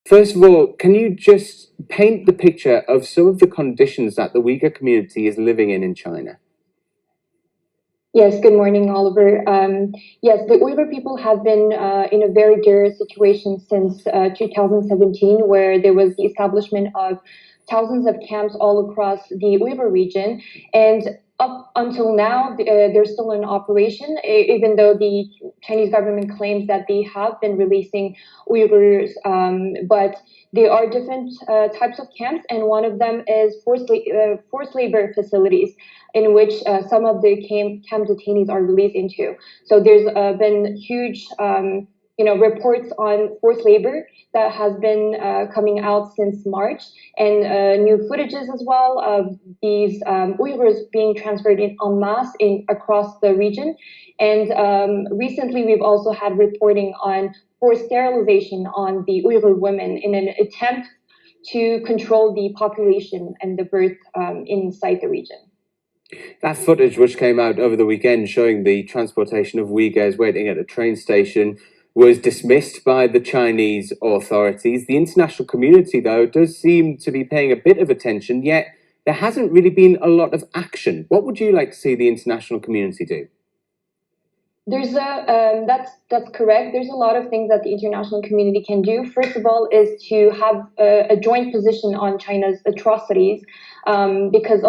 First of all, can you just paint the picture of some of the conditions that the Uyghur community is living in China? Yes, good morning, Oliver. Yes, the Uyghur people have been in a very dire situation since 2017, where there was the establishment of thousands of camps all across the Uyghur region. And up until now, they're still in operation, even though the Chinese government claims that they have been releasing Uyghurs. But there are different types of camps, and one of them is forced labor facilities in which some of the camp detainees are released into. So there's been huge, reports on forced labor that has been coming out since March, and new footages as well of these Uyghurs being transferred en masse across the region. And recently, we've also had reporting on forced sterilization on the Uyghur women in an attempt to control the population and the birth inside the region. That footage, which came out over the weekend showing the transportation of Uyghurs waiting at a train station, was dismissed by the Chinese authorities. The international community, though, does seem to be paying a bit of attention, yet there hasn't really been a lot of action. What would you like to see the international community do? That's correct. There's a lot of things that the international community can do. First of all, is to have a joint position on China's atrocities, because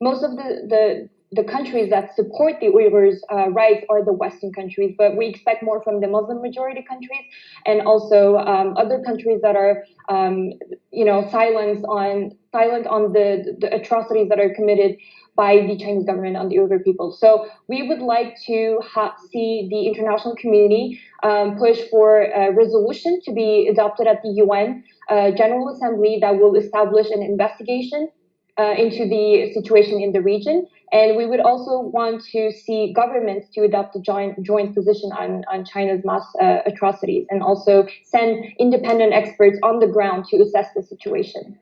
most of the countries that support the Uyghurs' rights are the Western countries, but we expect more from the Muslim majority countries and also other countries that are, silent on the atrocities that are committed by the Chinese government on the Uyghur people. So we would like to see the international community push for a resolution to be adopted at the UN General Assembly that will establish an investigation into the situation in the region. And we would also want to see governments to adopt a joint position on China's mass atrocities, and also send independent experts on the ground to assess the situation.